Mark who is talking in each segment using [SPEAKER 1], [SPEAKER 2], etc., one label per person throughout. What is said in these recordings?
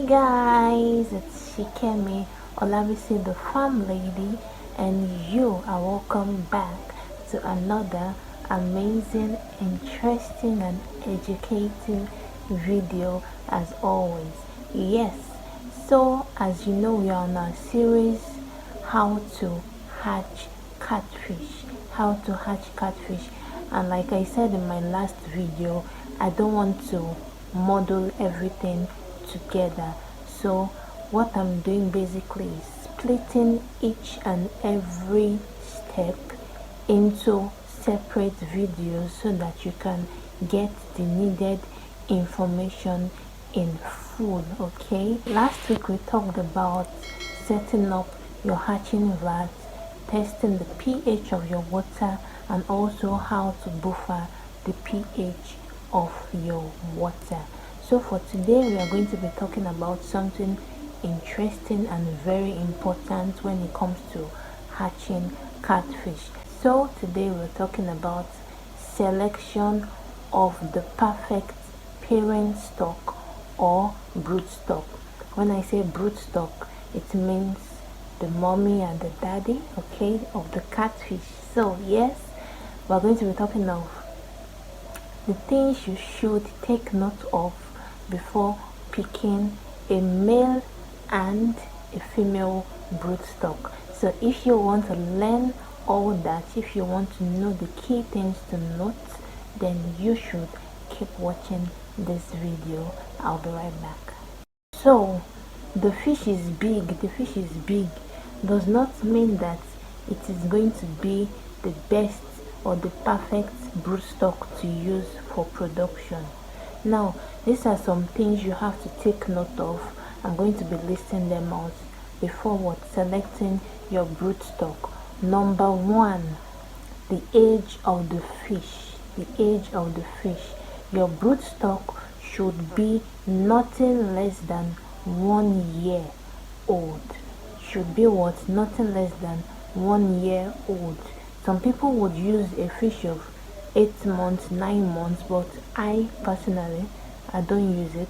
[SPEAKER 1] guys, it's Shikemi, Olabisi the farm lady, and you are welcome back to another amazing, interesting, and educative video as always. Yes, so as you know, we are on our series how to hatch catfish. And like I said in my last video, I don't want to model everything together, so what I'm doing basically is splitting each and every step into separate videos so that you can get the needed information in full. Okay, last week we talked about setting up your hatching vat, testing the pH of your water, and also how to buffer the pH of your water. So for today we are going to be talking about something interesting and very important when it comes to hatching catfish. So today we're talking about selection of the perfect parent stock or broodstock. When I say broodstock, it means the mommy and the daddy, okay, of the catfish. So yes, we're going to be talking of the things you should take note of before picking a male and a female broodstock. So if you want to learn all that, if you want to know the key things to note, then you should keep watching this video. I'll be right back. So the fish is big does not mean that it is going to be the best or the perfect broodstock to use for production. Now these are some things you have to take note of. I'm going to be listing them out before selecting your broodstock. Number one, the age of the fish. Your broodstock should be nothing less than 1 year old. Nothing less than 1 year old. Some people would use a fish of 8 months, 9 months, but I personally, I don't use it.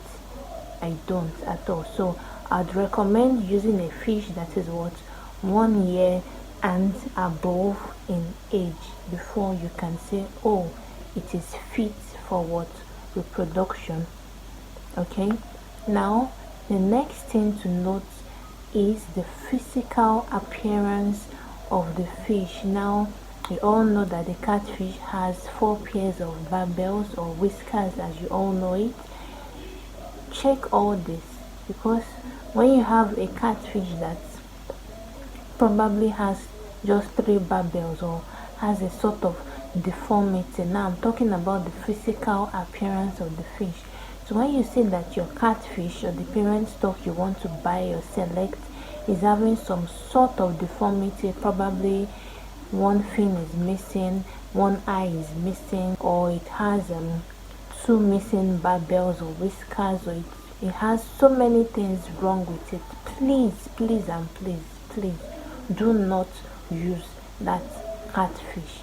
[SPEAKER 1] I don't at all. So I'd recommend using a fish that is 1 year and above in age before you can say, oh, it is fit for reproduction. Okay, now the next thing to note is the physical appearance of the fish. Now we all know that the catfish has 4 pairs of barbels or whiskers, as you all know it. Check all this, because when you have a catfish that probably has just 3 barbels or has a sort of deformity, now I'm talking about the physical appearance of the fish. So when you see that your catfish or the parent stock you want to buy or select is having some sort of deformity, probably one fin is missing, one eye is missing, or it has 2 missing barbels or whiskers, or it has so many things wrong with it, please do not use that catfish,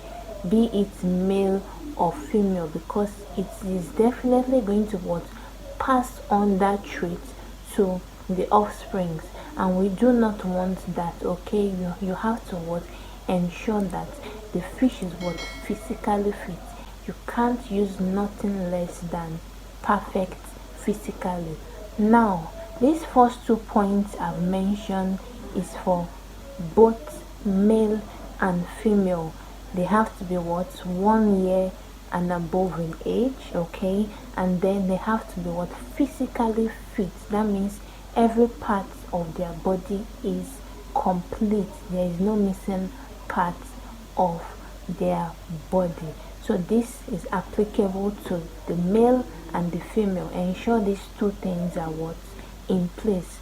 [SPEAKER 1] be it male or female, because it is definitely going to pass on that trait to the offsprings, and we do not want that. Okay, you have to ensure that the fish is physically fit. You can't use nothing less than perfect physically. Now these first 2 points I've mentioned is for both male and female. They have to be 1 year and above in age, okay, and then they have to be physically fit. That means every part of their body is complete. There is no missing parts of their body. So this is applicable to the male and the female. Ensure these 2 things are in place.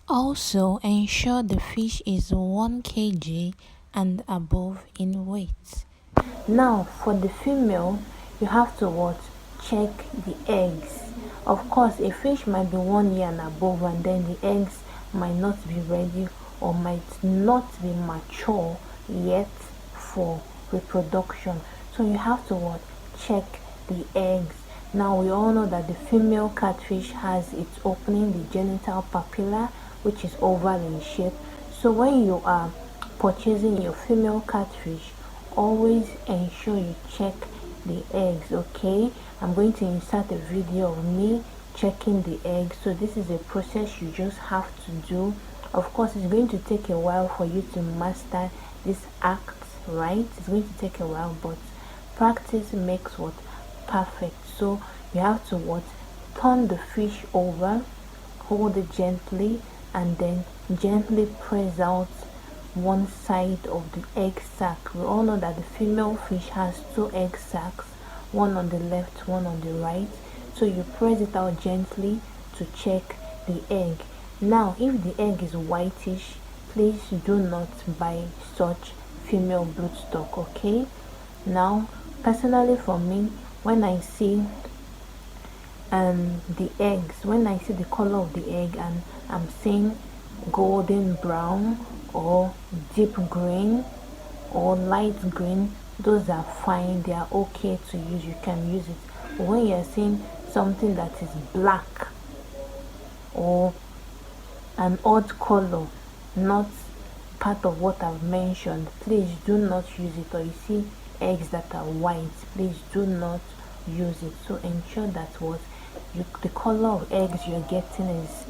[SPEAKER 1] Also ensure the fish is 1 kg and above in weight. Now for the female, you have to check the eggs. Of course, a fish might be 1 year and above, and then the eggs might not be ready or might not be mature yet for reproduction. So you have to check the eggs. Now we all know that the female catfish has its opening, the genital papilla, which is oval in shape. So when you are purchasing your female catfish, always ensure you check the eggs. Okay, I'm going to insert a video of me checking the eggs. So this is a process you just have to do. Of course, it's going to take a while for you to master this act, right? It's going to take a while, but practice makes what perfect. So you have to what turn the fish over, hold it gently, and then gently press out one side of the egg sac. We all know that the female fish has two egg sacs, one on the left, one on the right. So you press it out gently to check the egg. Now if the egg is whitish, please do not buy such female broodstock. Okay, now personally for me, when I see the eggs, when I see the color of the egg and I'm seeing golden brown or deep green or light green, those are fine, they are okay to use, you can use it. But when you're seeing something that is black or an odd color, not part of what I've mentioned, please do not use it. Or you see eggs that are white, please do not use it. So ensure that what the color of eggs you're getting is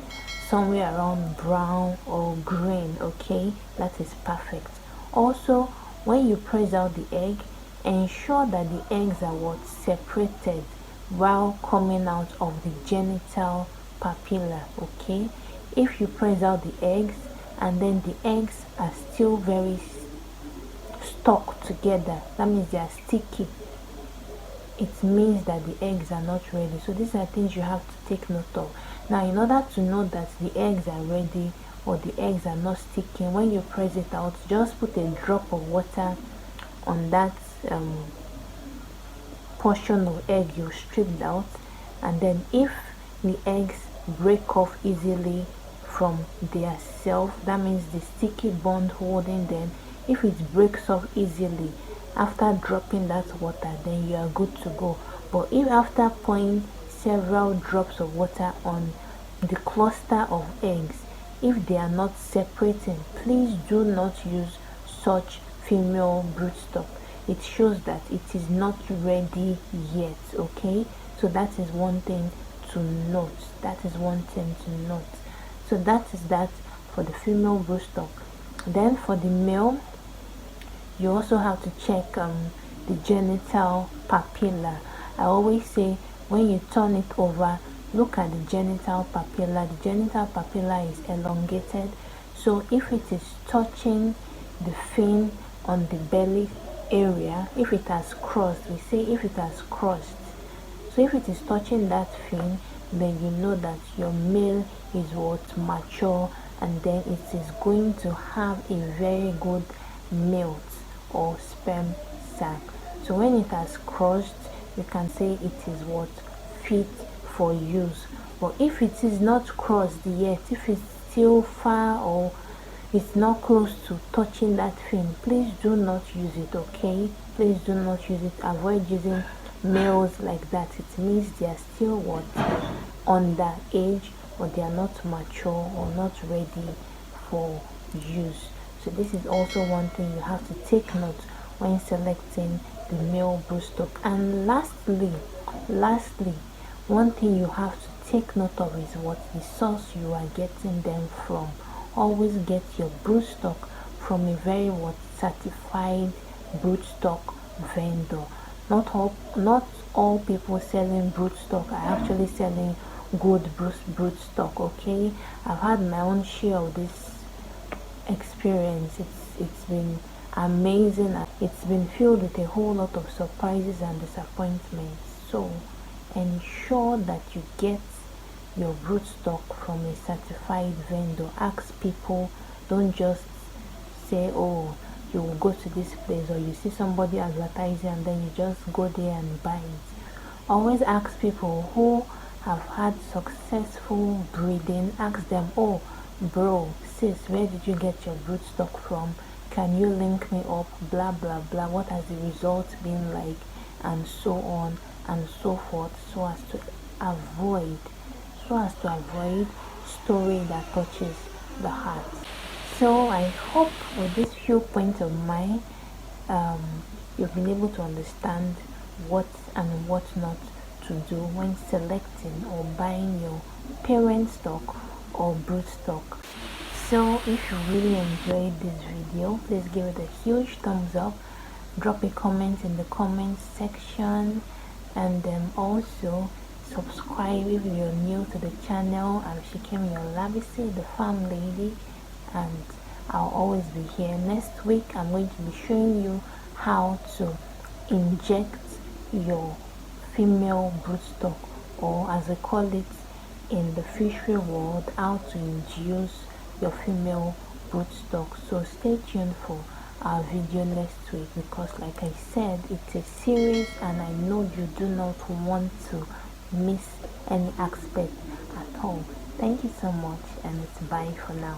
[SPEAKER 1] somewhere around brown or green. Okay, that is perfect. Also, when you press out the egg, ensure that the eggs are what separated while coming out of the genital papilla. Okay, if you press out the eggs and then the eggs are still very stuck together, that means they are sticky, it means that the eggs are not ready. So these are things you have to take note of. Now in order to know that the eggs are ready or the eggs are not sticking, when you press it out, just put a drop of water on that portion of egg you stripped out, and then if the eggs break off easily from their self, that means the sticky bond holding them, if it breaks off easily after dropping that water, then you are good to go. But if after pouring several drops of water on the cluster of eggs, if they are not separating, please do not use such female broodstock. It shows that it is not ready yet. Okay, so that is one thing to note. So that is that for the female broodstock. Then for the male, you also have to check the genital papilla. I always say when you turn it over, look at the genital papilla. The genital papilla is elongated, so if it is touching the fin on the belly area, if it has crossed, we say if it has crossed, so if it is touching that fin, then you know that your male is what mature, and then it is going to have a very good milk or sperm sac. So when it has crossed, you can say it is what fit for use. But if it is not crossed yet, if it's still far or it's not close to touching that fin, please do not use it. Okay, please do not use it. Avoid using males like that. It means they are still what underage, or they are not mature or not ready for use. So this is also one thing you have to take note when selecting the male broodstock. And lastly, one thing you have to take note of is what the source you are getting them from. Always get your broodstock from a very certified broodstock vendor. Not all people selling broodstock are actually selling good broodstock. Okay, I've had my own share of this experience. It's been amazing. It's been filled with a whole lot of surprises and disappointments. So ensure that you get your broodstock from a certified vendor. Ask people, don't just say, oh, you will go to this place, or you see somebody advertising and then you just go there and buy it. Always ask people who have had successful breeding. Ask them, oh bro, sis, where did you get your broodstock from? Can you link me up? Blah blah blah. What has the result been like? And so on and so forth, so as to avoid story that touches the heart. So I hope with these few points of mine, you've been able to understand what and what not to do when selecting or buying your parent stock or brood stock. So if you really enjoyed this video, please give it a huge thumbs up, drop a comment in the comment section, and also subscribe if you're new to the channel. I'm Shikemi Olabisi, the farm lady, and I'll always be here. Next week I'm going to be showing you how to inject your female broodstock, or as I call it in the fishery world, how to induce your female broodstock. So stay tuned for our video next week, because like I said, it's a series and I know you do not want to miss any aspect at all. Thank you so much, and it's bye for now.